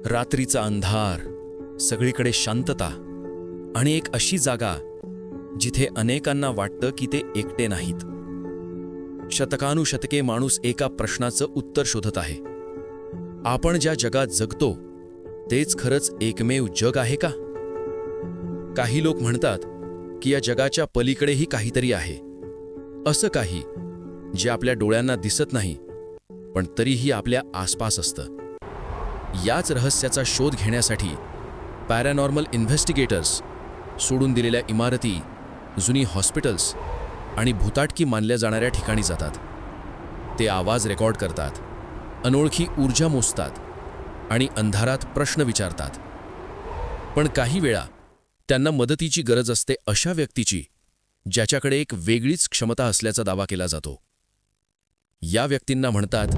रात्रीचा अंधार, सगळीकडे शांतता आणि एक अशी जागा जिथे अनेकांना वाटतं की ते एकटे नाहीत. शतकानुशतके माणूस एका प्रश्नाचं उत्तर शोधत आहे. आपण ज्या जगात जगतो तेच खरंच एकमेव जग आहे का? काही लोक म्हणतात की या जगाच्या पलीकडेही काहीतरी आहे, असं काही जे आपल्या डोळ्यांना दिसत नाही पण तरीही आपल्या आसपास असतं. याच रहस्याचा शोध घेण्यासाठी पॅरानॉर्मल इन्व्हेस्टिगेटर्स सोडून दिलेल्या इमारती, जुनी हॉस्पिटल्स आणि भूताटकी मानल्या जाणाऱ्या ठिकाणी जातात. ते आवाज रेकॉर्ड करतात, अनोळखी ऊर्जा मोजतात आणि अंधारात प्रश्न विचारतात. पण काही वेळा त्यांना मदतीची गरज असते अशा व्यक्तीची ज्याच्याकडे एक वेगळीच क्षमता असल्याचा दावा केला जातो. या व्यक्तींना म्हणतात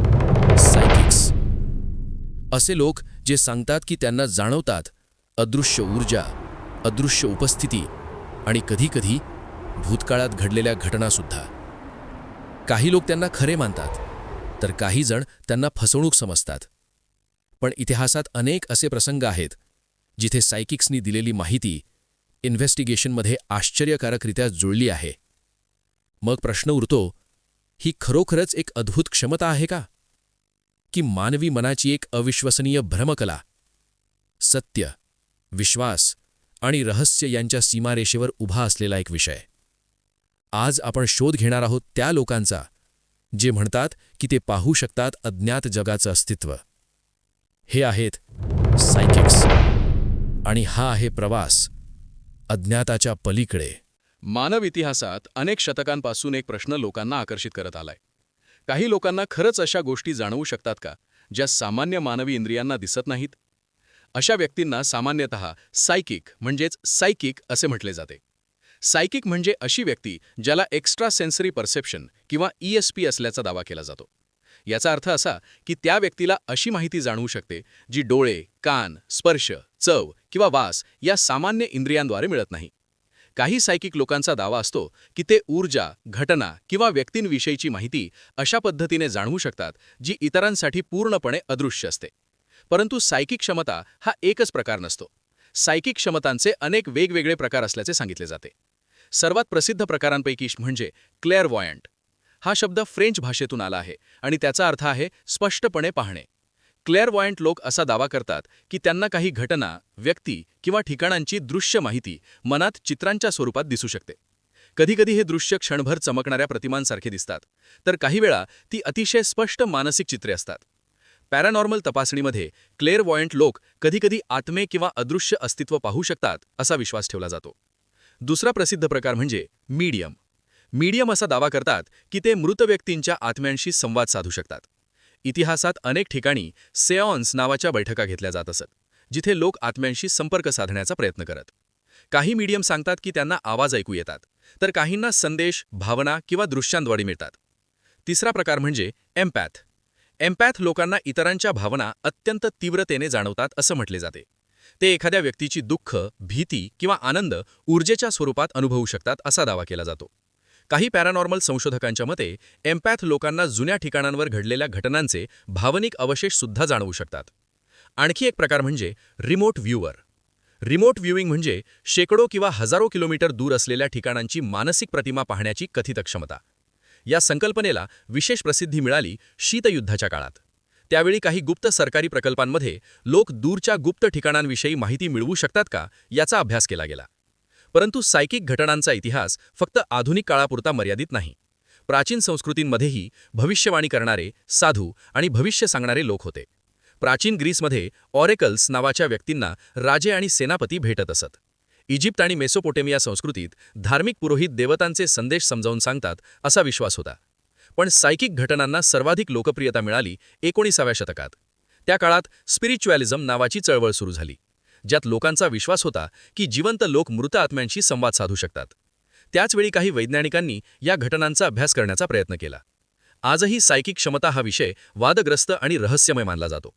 सायकिक्स. असे लोक जे सांगतात की त्यांना जाणवतात अदृश्य ऊर्जा, अदृश्य उपस्थिती आणि कधीकधी भूतकाळात घडलेल्या घटनासुद्धा. काही लोक त्यांना खरे मानतात तर काही जण त्यांना फसवणूक समजतात. पण इतिहासात अनेक असे प्रसंग आहेत जिथे सायकिक्सनी दिलेली माहिती इन्व्हेस्टिगेशनमध्ये आश्चर्यकारकरित्या जुळली आहे. मग प्रश्न उरतो, ही खरोखरच एक अद्भुत क्षमता आहे का, की मानवी मनाची एक अविश्वसनीय भ्रमकला? सत्य, विश्वास आणि रहस्य यांच्या सीमारेषेवर उभा असलेला एक विषय. आज आपण शोध घेणार आहोत त्या लोकांचा जे म्हणतात की ते पाहू शकतात अज्ञात जगाचं अस्तित्व. हे आहेत सायकिक्स आणि हा आहे प्रवास अज्ञाताच्या पलीकडे. मानव इतिहासात अनेक शतकांपासून एक प्रश्न लोकांना आकर्षित करत आलाय. काही लोकांना खरंच अशा गोष्टी जाणवू शकतात का ज्या सामान्य मानवी इंद्रियांना दिसत नाहीत? अशा व्यक्तींना सामान्यतः सायकिक म्हणजेच सायकिक असे म्हटले जाते. सायकिक म्हणजे अशी व्यक्ती ज्याला एक्स्ट्रा सेन्सरी परसेप्शन किंवा ESP असल्याचा दावा केला जातो. याचा अर्थ असा की त्या व्यक्तीला अशी माहिती जाणवू शकते जी डोळे, कान, स्पर्श, चव किंवा वास या सामान्य इंद्रियांद्वारे मिळत नाही. काही सायकिक लोकांचा दावा असतो की ते ऊर्जा, घटना किंवा व्यक्तींविषयीची माहिती अशा पद्धतीने जाणवू शकतात जी इतरांसाठी पूर्णपणे अदृश्य असते. परंतु सायकिक क्षमता हा एकच प्रकार नसतो. सायकिक क्षमतांचे अनेक वेगवेगळे प्रकार असल्याचे सांगितले जाते. सर्वात प्रसिद्ध प्रकारांपैकी म्हणजे क्लेअरवॉयंट. हा शब्द फ्रेंच भाषेतून आला आहे आणि त्याचा अर्थ आहे स्पष्टपणे पाहणे. क्लेअरवॉयंट लोक असा दावा करतात की त्यांना काही घटना, व्यक्ती किंवा ठिकाणांची दृश्य माहिती मनात चित्रांच्या स्वरूपात दिसू शकते. कधीकधी हे दृश्य क्षणभर चमकणाऱ्या प्रतिमांसारखे दिसतात, तर काही वेळा ती अतिशय स्पष्ट मानसिक चित्रे असतात. पॅरानॉर्मल तपासणीमध्ये क्लेअरवॉयंट लोक कधीकधी आत्मे किंवा अदृश्य अस्तित्व पाहू शकतात असा विश्वास ठेवला जातो. दुसरा प्रसिद्ध प्रकार म्हणजे मीडियम. मीडियम असा दावा करतात की ते मृत व्यक्तींच्या आत्म्यांशी संवाद साधू शकतात. इतिहासात अनेक ठिकाणी सेऑन्स नावाच्या बैठका घेतल्या जात असत, जिथे लोक आत्म्यांशी संपर्क साधण्याचा प्रयत्न करत. काही मीडियम सांगतात की त्यांना आवाज ऐकू येतात, तर काहींना संदेश, भावना किंवा दृश्यांद्वारे मिळतात. तिसरा प्रकार म्हणजे एम्पॅथ. एम्पॅथ लोकांना इतरांच्या भावना अत्यंत तीव्रतेने जाणवतात असं म्हटले जाते. ते एखाद्या व्यक्तीची दुःख, भीती किंवा आनंद ऊर्जेच्या स्वरूपात अनुभवू शकतात असा दावा केला जातो. काही पॅरानॉर्मल संशोधकांच्या मते एम्पॅथ लोकांना जुन्या ठिकाणांवर घडलेल्या घटनांचे भावनिक अवशेष सुद्धा जाणवू शकतात. आणखी एक प्रकार म्हणजे रिमोट व्ह्यूवर. रिमोट व्ह्यूइंग म्हणजे शेकडो किंवा हजारो किलोमीटर दूर असलेल्या ठिकाणांची मानसिक प्रतिमा पाहण्याची कथित क्षमता. या संकल्पनेला विशेष प्रसिद्धी मिळाली शीतयुद्धाच्या काळात. त्यावेळी काही गुप्त सरकारी प्रकल्पांमध्ये लोक दूरच्या गुप्त ठिकाणांविषयी माहिती मिळवू शकतात का याचा अभ्यास केला गेला. परंतु सायकिक घटनांचा इतिहास फक्त आधुनिक काळापुरता मर्यादित नाही. प्राचीन संस्कृतींमध्येही भविष्यवाणी करणारे, साधू आणि भविष्य सांगणारे लोक होते. प्राचीन ग्रीसमध्ये ऑरेकल्स नावाच्या व्यक्तींना राजे आणि सेनापती भेटत असत. इजिप्त आणि मेसोपोटेमिया संस्कृतीत धार्मिक पुरोहित देवतांचे संदेश समजावून सांगतात असा विश्वास होता. पण सायकिक घटनांना सर्वाधिक लोकप्रियता मिळाली 19व्या शतकात. त्या काळात स्पिरिच्युअलिझम नावाची चळवळ सुरू झाली, ज्यात लोकांचा विश्वास होता की जिवंत लोक मृत आत्म्यांशी संवाद साधू शकतात. त्याचवेळी काही वैज्ञानिकांनी या घटनांचा अभ्यास करण्याचा प्रयत्न केला. आजही सायकिक क्षमता हा विषय वादग्रस्त आणि रहस्यमय मानला जातो.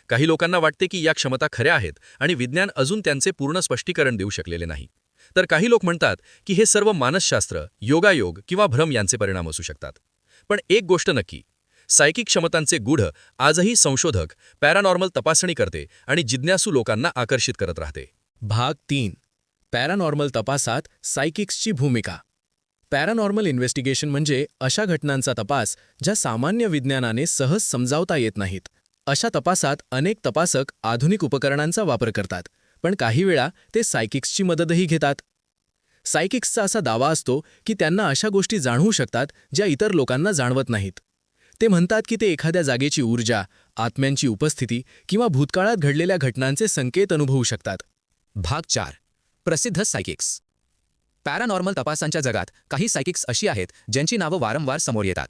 काही लोकांना वाटते की या क्षमता खऱ्या आहेत आणि विज्ञान अजून त्यांचे पूर्ण स्पष्टीकरण देऊ शकलेले नाही. तर काही लोक म्हणतात की हे सर्व मानसशास्त्र, योगायोग किंवा भ्रम यांचे परिणाम असू शकतात. पण एक गोष्ट नक्की, सायकिक क्षमतांचे गूढ आजही संशोधक, पॅरानॉर्मल तपासणी करते आणि जिज्ञासू लोकांना आकर्षित करत राहते. भाग 3. पॅरानॉर्मल तपासात सायकिक्सची भूमिका. पॅरानॉर्मल इन्व्हेस्टिगेशन म्हणजे अशा घटनांचा तपास ज्या सामान्य विज्ञानाने सहज समजावता येत नाहीत. अशा तपासात अनेक तपासक आधुनिक उपकरणांचा वापर करतात, पण काही वेळा ते सायकिक्सची मदतही घेतात. सायकिक्सचा असा दावा असतो की त्यांना अशा गोष्टी जाणवू शकतात ज्या इतर लोकांना जाणवत नाहीत. ते म्हणतात की ते एखाद्या जागेची ऊर्जा, आत्म्यांची उपस्थिती किंवा भूतकाळात घडलेल्या घटनांचे संकेत अनुभवू शकतात. भाग 4. प्रसिद्ध सायकिक्स. पॅरानॉर्मल तपासांच्या जगात काही सायकिक्स अशी आहेत ज्यांची नावं वारंवार समोर येतात.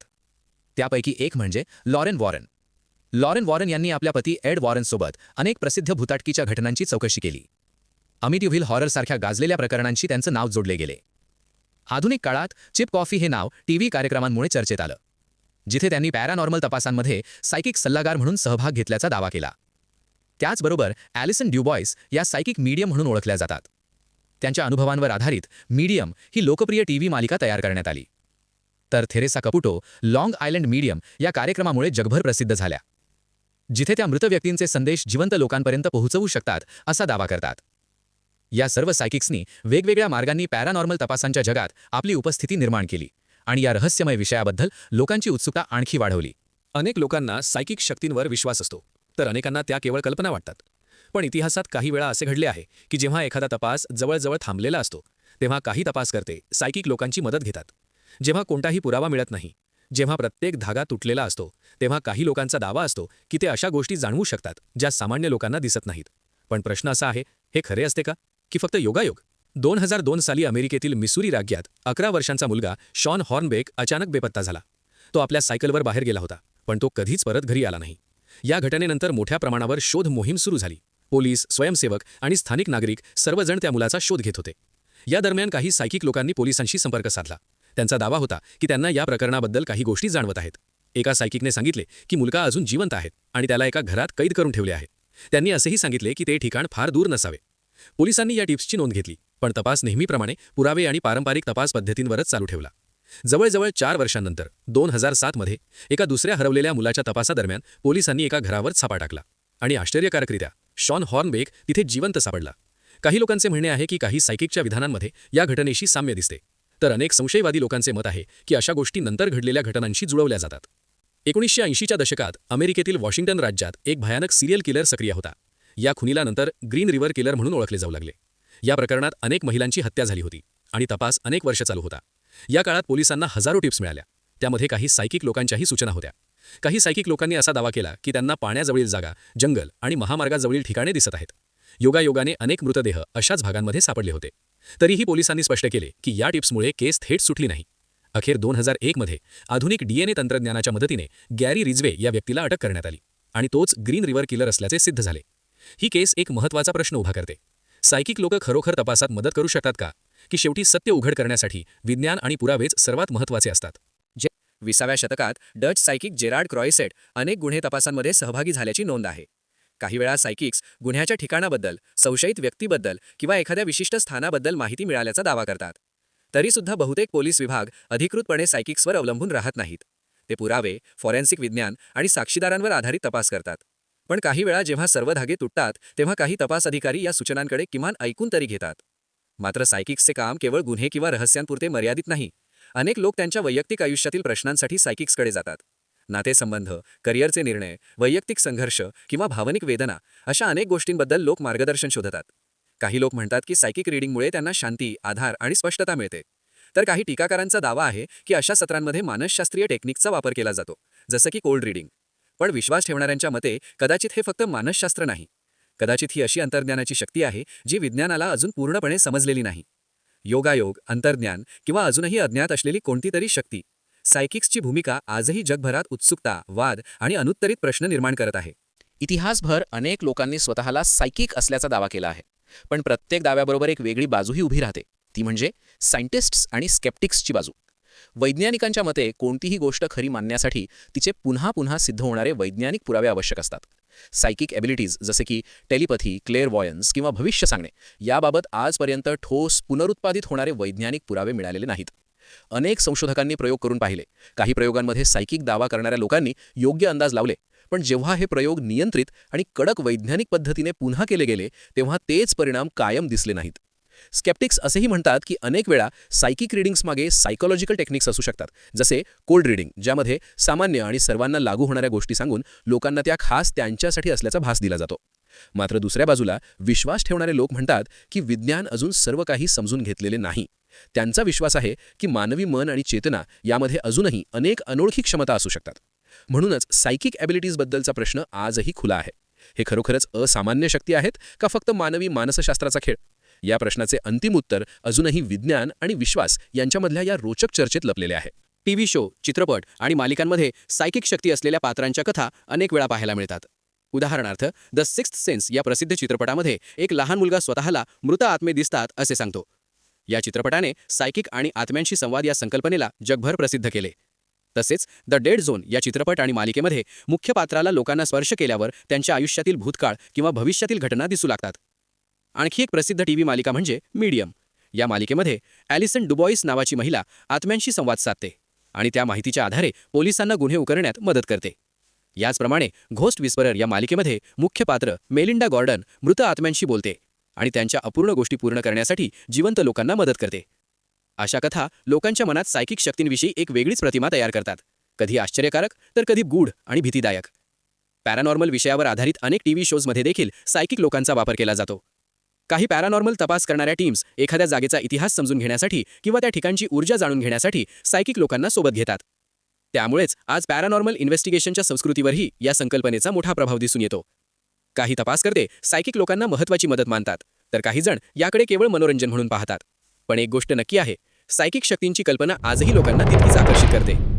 त्यापैकी एक म्हणजे लॉरेन वॉरन. लॉरेन वॉरन यांनी आपल्या पती एड वॉरनसोबत अनेक प्रसिद्ध भूताटकीच्या घटनांची चौकशी केली. अमिtyville हॉररसारख्या गाजलेल्या प्रकरणांशी त्यांचं नाव जोडले गेले. आधुनिक काळात चिप कॉफी हे नाव टीव्ही कार्यक्रमांमुळे चर्चेत आलं, जिथे त्यांनी पॅरानॉर्मल तपासांमध्ये सायकिक सल्लागार म्हणून सहभाग घेतल्याचा दावा केला. त्याचबरोबर ॲलिसन ड्युबॉइस या सायकिक मीडियम म्हणून ओळखल्या जातात. त्यांच्या अनुभवांवर आधारित मीडियम ही लोकप्रिय टीव्ही मालिका तयार करण्यात आली. तर थेरेसा कपुटो लाँग आयलंड मीडियम या कार्यक्रमामुळे जगभर प्रसिद्ध झाल्या, जिथे त्या मृत व्यक्तींचे संदेश जिवंत लोकांपर्यंत पोहोचवू शकतात असा दावा करतात. या सर्व सायकिक्सनी वेगवेगळ्या मार्गांनी पॅरानॉर्मल तपासांच्या जगात आपली उपस्थिती निर्माण केली आणि या रहस्यमय विषयाबद्दल लोकांची उत्सुकता आणखी वाढवली. अनेक लोकांना सायकिक शक्तींवर विश्वास असतो, तर अनेकांना त्या केवळ कल्पना वाटतात. पण इतिहासात काही वेळा असे घडले आहे की जेव्हा एखादा तपास जवळजवळ थांबलेला असतो, तेव्हा काही तपासकर्ते सायकिक लोकांची मदत घेतात. जेव्हा कोणताही पुरावा मिळत नाही, जेव्हा प्रत्येक धागा तुटलेला असतो, तेव्हा काही लोकांचा दावा असतो की ते अशा गोष्टी जाणवू शकतात ज्या सामान्य लोकांना दिसत नाहीत. पण प्रश्न असा आहे, हे खरे असते का, की फक्त योगायोग? 2002 साली अमेरिकेतील मिसूरी राज्यात 11 वर्षांचा मुलगा शॉन हॉर्नबेक अचानक बेपत्ता झाला. तो आपल्या सायकलवर बाहेर गेला होता, पण तो कधीच परत घरी आला नाही. या घटनेनंतर मोठ्या प्रमाणावर शोध मोहीम सुरू झाली. पोलीस, स्वयंसेवक आणि स्थानिक नागरिक सर्वजण त्या मुलाचा शोध घेत होते. या दरम्यान काही सायकिक लोकांनी पोलिसांशी संपर्क साधला. त्यांचा दावा होता की त्यांना या प्रकरणाबद्दल काही गोष्टी जाणवत आहेत. एका सायकिकने सांगितले की मुलगा अजून जिवंत आहे आणि त्याला एका घरात कैद करून ठेवले आहे. त्यांनी असेही सांगितले की ते ठिकाण फार दूर नसावे. पोलिसांनी या टिप्सची नोंद घेतली, पण तपास नेहमीप्रमाणे पुरावे आणि पारंपरिक तपास पद्धतींवरच चालू ठेवला. जवळजवळ 4 वर्षांनंतर 2007 मध्ये एका दुसऱ्या हरवलेल्या मुलाच्या तपासादरम्यान पोलिसांनी एका घरावर छापा टाकला आणि आश्चर्यकारकरित्या शॉन हॉर्नबेक तिथे जिवंत सापडला. काही लोकांचे म्हणणे आहे की काही सायकिकच्या विधानांमध्ये या घटनेशी साम्य दिसते, तर अनेक संशयवादी लोकांचे मत आहे की अशा गोष्टी नंतर घडलेल्या घटनांशी जुळवल्या जातात. 1980च्या दशकात अमेरिकेतील वॉशिंग्टन राज्यात एक भयानक सिरियल किलर सक्रिय होता. या खुनीला नंतर ग्रीन रिव्हर किलर म्हणून ओळखले जाऊ लागले. या प्रकरणात अनेक महिलांची हत्या झाली होती आणि तपास अनेक वर्ष चालू होता. या काळात पोलिसांना हजारो टिप्स मिळाल्या. त्यामध्ये काही सायकिक लोकांच्याही सूचना होत्या. काही सायकिक लोकांनी असा दावा केला की त्यांना पाण्याजवळील जागा, जंगल आणि महामार्गाजवळील ठिकाणे दिसत आहेत. योगायोगाने अनेक मृतदेह अशाच भागांमध्ये सापडले होते. तरीही पोलिसांनी स्पष्ट केले की या टिप्समुळे केस थेट सुटली नाही. अखेर 2001 मध्ये आधुनिक DNA तंत्रज्ञानाच्या मदतीने गॅरी रिजवे या व्यक्तीला अटक करण्यात आली आणि तोच ग्रीन रिव्हर किलर असल्याचे सिद्ध झाले. ही केस एक महत्त्वाचा प्रश्न उभा करते. सायकिक लोक खरोखर तपासात मदत करू शकतात का, की शेवटी सत्य उघड करण्यासाठी विज्ञान आणि पुरावेच सर्वात महत्त्वाचे असतात? 20व्या शतकात डच सायकिक जेरार्ड क्रॉयसेट अनेक गुन्हे तपासांमध्ये सहभागी झाल्याची नोंद आहे. काही वेळा सायकिक्स गुन्ह्याच्या ठिकाणाबद्दल, संशयित व्यक्तीबद्दल किंवा एखाद्या विशिष्ट स्थानाबद्दल माहिती मिळाल्याचा दावा करतात. तरीसुद्धा बहुतेक पोलीस विभाग अधिकृतपणे सायकिक्सवर अवलंबून राहत नाहीत. ते पुरावे, फॉरेन्सिक विज्ञान आणि साक्षीदारांवर आधारित तपास करतात. पण काही वेळा जेव्हा सर्व धागे तुटतात, तेव्हा काही तपास अधिकारी या सूचनांकडे किमान ऐकून तरी घेतात. मात्र सायकिक्सचे काम केवळ गुन्हे किंवा रहस्यांपुरते मर्यादित नाही. अनेक लोक त्यांच्या वैयक्तिक आयुष्यातील प्रश्नांसाठी सायकिक्सकडे जातात. नातेसंबंध, करिअरचे निर्णय, वैयक्तिक संघर्ष किंवा भावनिक वेदना अशा अनेक गोष्टींबद्दल लोक मार्गदर्शन शोधतात. काही लोक म्हणतात की सायकिक रीडिंगमुळे त्यांना शांती, आधार आणि स्पष्टता मिळते. तर काही टीकाकारांचा दावा आहे की अशा सत्रांमध्ये मानसशास्त्रीय टेक्निकचा वापर केला जातो, जसं की कोल्ड रीडिंग. पण विश्वास ठेवणाऱ्यांच्या मते कदाचित हे फक्त मानसशास्त्र नाही. कदाचित ही अशी अंतर्ज्ञानाची शक्ती आहे जी विज्ञानाला अजून पूर्णपणे समजलेली नाही. योगायोग, अंतर्ज्ञान किंवा अजूनही अज्ञात असलेली कोणतीतरी शक्ती. सायकिक्सची भूमिका आजही जगभरात उत्सुकता, वाद आणि अनुत्तरित प्रश्न निर्माण करत आहे. इतिहासभर अनेक लोकांनी स्वतःला सायकिक असल्याचा दावा केला आहे. पण प्रत्येक दाव्याबरोबर एक वेगळी बाजूही उभी राहते, ती म्हणजे सायंटिस्ट्स आणि स्केप्टिक्सची बाजू. वैज्ञानिकांच्या मते कोणतीही गोष्ट खरी मानण्यासाठी तिचे पुन्हा पुन्हा सिद्ध होणारे वैज्ञानिक पुरावे आवश्यक असतात. सायकिक एबिलिटीज जसे की टेलिपॅथी, क्लेअरवॉयन्स किंवा भविष्य सांगणे याबाबत आजपर्यंत ठोस पुनरुत्पादित होणारे वैज्ञानिक पुरावे मिळालेले नाहीत. अनेक संशोधकांनी प्रयोग करून पाहिले. काही प्रयोगांमध्ये सायकिक दावा करणाऱ्या लोकांनी योग्य अंदाज लावले, पण जेव्हा हे प्रयोग नियंत्रित आणि कडक वैज्ञानिक पद्धतीने पुन्हा केले गेले तेव्हा तेच परिणाम कायम दिसले नाहीत. स्केप्टिक्स असेही म्हणतात की अनेक वेळा सायकिक रिडिंग्समागे सायकोलॉजिकल टेक्निक्स असू शकतात, जसे कोल्ड रिडिंग, ज्यामध्ये सामान्य आणि सर्वांना लागू होणाऱ्या गोष्टी सांगून लोकांना त्या खास त्यांच्यासाठी असल्याचा भास दिला जातो. मात्र दुसऱ्या बाजूला विश्वास ठेवणारे लोक म्हणतात की विज्ञान अजून सर्व काही समजून घेतलेले नाही. त्यांचा विश्वास आहे की मानवी मन आणि चेतना यामध्ये अजूनही अनेक अनोळखी क्षमता असू शकतात. म्हणूनच सायकिक ॲबिलिटीजबद्दलचा प्रश्न आजही खुला आहे. हे खरोखरच असामान्य शक्ती आहेत का फक्त मानवी मानसशास्त्राचा खेळ? या प्रश्नाचे अंतिम उत्तर अजूनही विज्ञान आणि विश्वास यांच्यामधल्या या रोचक चर्चेत लपलेले आहे. टीव्ही शो, चित्रपट आणि मालिकांमध्ये सायकिक शक्ती असलेल्या पात्रांच्या कथा अनेक वेळा पाहायला मिळतात. उदाहरणार्थ, द सिक्स्थ सेन्स या प्रसिद्ध चित्रपटामध्ये एक लहान मुलगा स्वतःला मृत आत्मे दिसतात असे सांगतो. या चित्रपटाने सायकिक आणि आत्म्यांशी संवाद या संकल्पनेला जगभर प्रसिद्ध केले. तसेच द डेड झोन या चित्रपट आणि मालिकेमध्ये मुख्य पात्राला लोकांना स्पर्श केल्यावर त्यांच्या आयुष्यातील भूतकाळ किंवा भविष्यातील घटना दिसू लागतात. आणखी एक प्रसिद्ध टीव्ही मालिका म्हणजे मीडियम. या मालिकेमध्ये ॲलिसन डुबॉईस नावाची महिला आत्म्यांशी संवाद साधते आणि त्या माहितीच्या आधारे पोलिसांना गुन्हे उकरण्यात मदत करते. याचप्रमाणे घोस्ट विस्परर या मालिकेमध्ये मुख्य पात्र मेलिंडा गॉर्डन मृत आत्म्यांशी बोलते आणि त्यांच्या अपूर्ण गोष्टी पूर्ण करण्यासाठी जिवंत लोकांना मदत करते. अशा कथा लोकांच्या मनात सायकिक शक्तींविषयी एक वेगळीच प्रतिमा तयार करतात, कधी आश्चर्यकारक तर कधी गूढ आणि भीतीदायक. पॅरानॉर्मल विषयावर आधारित अनेक टीव्ही शोजमध्ये देखील सायकिक लोकांचा वापर केला जातो. काही पॅरानॉर्मल तपास करणाऱ्या टीम्स एखाद्या जागेचा इतिहास समजून घेण्यासाठी किंवा त्या ठिकाणची ऊर्जा जाणून घेण्यासाठी सायकिक लोकांना सोबत घेतात. त्यामुळेच आज पॅरानॉर्मल इन्व्हेस्टिगेशनच्या संस्कृतीवरही या संकल्पनेचा मोठा प्रभाव दिसून येतो. काही तपासकर्ते सायकिक लोकांना महत्त्वाची मदत मानतात, तर काही जण याकडे केवळ मनोरंजन म्हणून पाहतात. पण एक गोष्ट नक्की आहे, सायकिक शक्तींची कल्पना आजही लोकांना तितकीच आकर्षित करते.